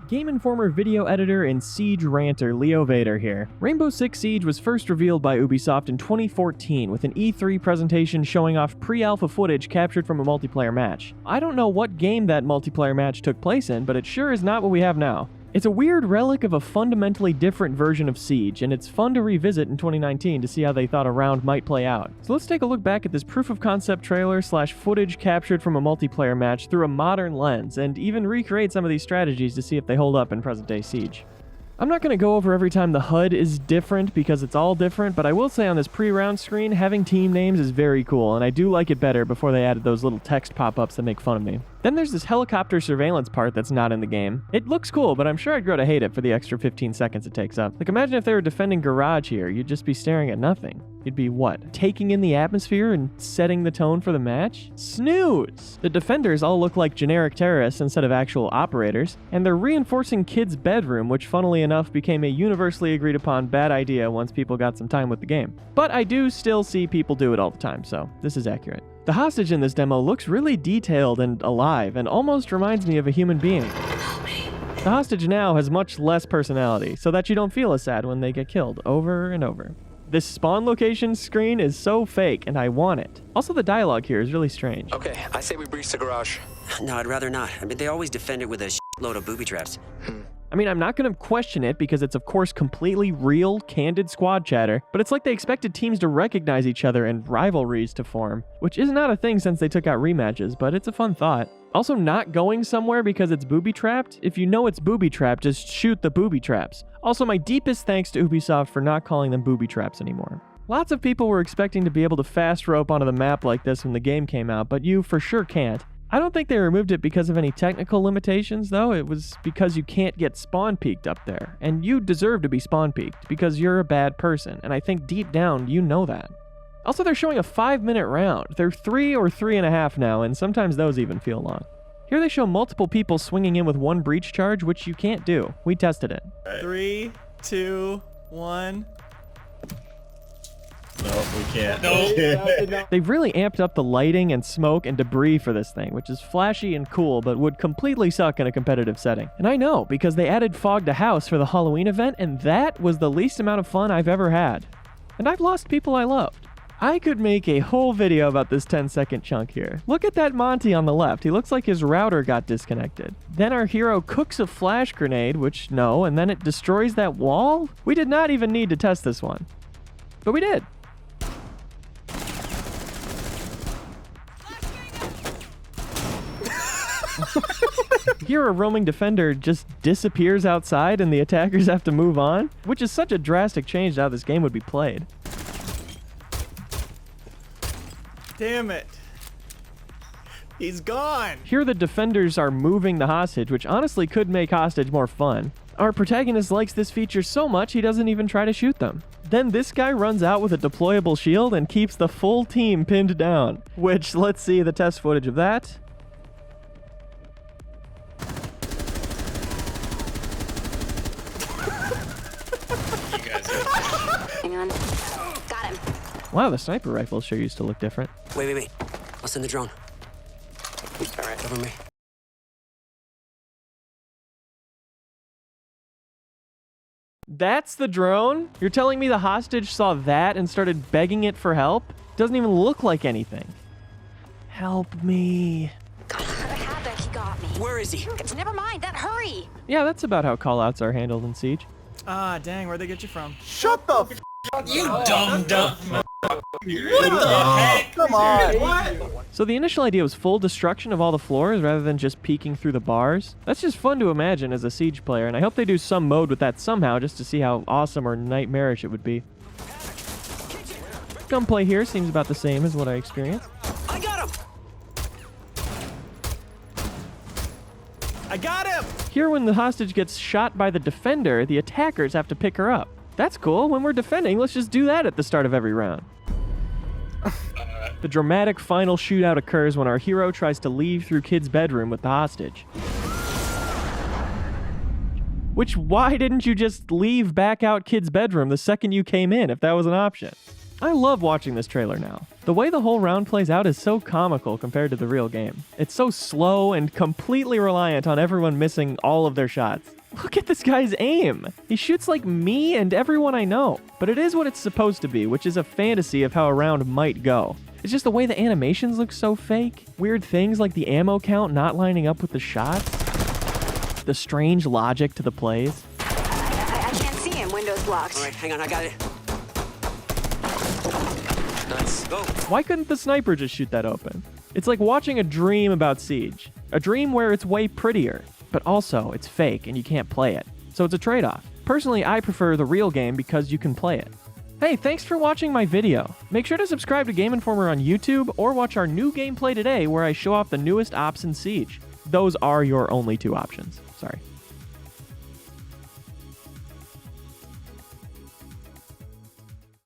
Game Informer video editor and Siege ranter Leo Vader here. Rainbow Six Siege was first revealed by Ubisoft in 2014 with an E3 presentation showing off pre-alpha footage captured from a multiplayer match. I don't know what game that multiplayer match took place in, but it sure is not what we have now. It's a weird relic of a fundamentally different version of Siege, and it's fun to revisit in 2019 to see how they thought a round might play out. So let's take a look back at this proof-of-concept trailer / footage captured from a multiplayer match through a modern lens, and even recreate some of these strategies to see if they hold up in present-day Siege. I'm not going to go over every time the HUD is different because it's all different, but I will say on this pre-round screen, having team names is very cool, and I do like it better before they added those little text pop-ups that make fun of me. Then there's this helicopter surveillance part that's not in the game. It looks cool, but I'm sure I'd grow to hate it for the extra 15 seconds it takes up. Like, imagine if they were defending Garage here, you'd just be staring at nothing. You'd be, what, taking in the atmosphere and setting the tone for the match? Snooze! The defenders all look like generic terrorists instead of actual operators, and they're reinforcing Kid's bedroom, which funnily enough became a universally agreed upon bad idea once people got some time with the game. But I do still see people do it all the time, so this is accurate. The hostage in this demo looks really detailed and alive, and almost reminds me of a human being. The hostage now has much less personality, so that you don't feel as sad when they get killed over and over. This spawn location screen is so fake, and I want it. Also, the dialogue here is really strange. Okay, I say we breach the garage. No, I'd rather not. I mean, they always defend it with a load of booby traps. I mean, I'm not going to question it because it's of course completely real, candid squad chatter, but it's like they expected teams to recognize each other and rivalries to form, which is not a thing since they took out rematches, but it's a fun thought. Also, not going somewhere because it's booby-trapped? If you know it's booby-trapped, just shoot the booby traps. Also, my deepest thanks to Ubisoft for not calling them booby traps anymore. Lots of people were expecting to be able to fast rope onto the map like this when the game came out, but you for sure can't. I don't think they removed it because of any technical limitations, though. It was because you can't get spawn peeked up there. And you deserve to be spawn peeked because you're a bad person, and I think deep down you know that. Also, they're showing a 5-minute round. They're 3 or 3.5 now, and sometimes those even feel long. Here they show multiple people swinging in with one breach charge, which you can't do. We tested it. 3, 2, 1. No, we can't. No. They've really amped up the lighting and smoke and debris for this thing, which is flashy and cool, but would completely suck in a competitive setting. And I know, because they added fog to house for the Halloween event, and that was the least amount of fun I've ever had. And I've lost people I loved. I could make a whole video about this 10-second chunk here. Look at that Monty on the left. He looks like his router got disconnected. Then our hero cooks a flash grenade, which no, and then it destroys that wall? We did not even need to test this one. But we did. Here a roaming defender just disappears outside and the attackers have to move on, which is such a drastic change to how this game would be played. Damn it. He's gone. Here the defenders are moving the hostage, which honestly could make hostage more fun. Our protagonist likes this feature so much he doesn't even try to shoot them. Then this guy runs out with a deployable shield and keeps the full team pinned down, which let's see the test footage of that. Hang on. Got him. Wow, the sniper rifles sure used to look different. Wait. I'll send the drone. All right. Cover me. That's the drone? You're telling me the hostage saw that and started begging it for help? Doesn't even look like anything. Help me. God, I had that. He got me. Where is he? Never mind. That hurry. Yeah, that's about how callouts are handled in Siege. Ah, dang. Where'd they get you from? Shut the f***. You dumb. What the heck? Come on. What? So the initial idea was full destruction of all the floors rather than just peeking through the bars. That's just fun to imagine as a Siege player, and I hope they do some mode with that somehow just to see how awesome or nightmarish it would be. Gunplay here seems about the same as what I experienced. I got him! I got him! Here when the hostage gets shot by the defender, the attackers have to pick her up. That's cool. When we're defending, let's just do that at the start of every round. The dramatic final shootout occurs when our hero tries to leave through Kid's bedroom with the hostage. Which, why didn't you just leave back out Kid's bedroom the second you came in if that was an option? I love watching this trailer now. The way the whole round plays out is so comical compared to the real game. It's so slow and completely reliant on everyone missing all of their shots. Look at this guy's aim! He shoots like me and everyone I know. But it is what it's supposed to be, which is a fantasy of how a round might go. It's just the way the animations look so fake. Weird things like the ammo count not lining up with the shots. The strange logic to the plays. I can't see him. Window's blocked. All right, hang on, I got it. Nice. Go. Why couldn't the sniper just shoot that open? It's like watching a dream about Siege. A dream where it's way prettier, but also it's fake and you can't play it. So it's a trade-off. Personally, I prefer the real game because you can play it. Hey, thanks for watching my video. Make sure to subscribe to Game Informer on YouTube or watch our new gameplay today where I show off the newest ops in Siege. Those are your only two options. Sorry.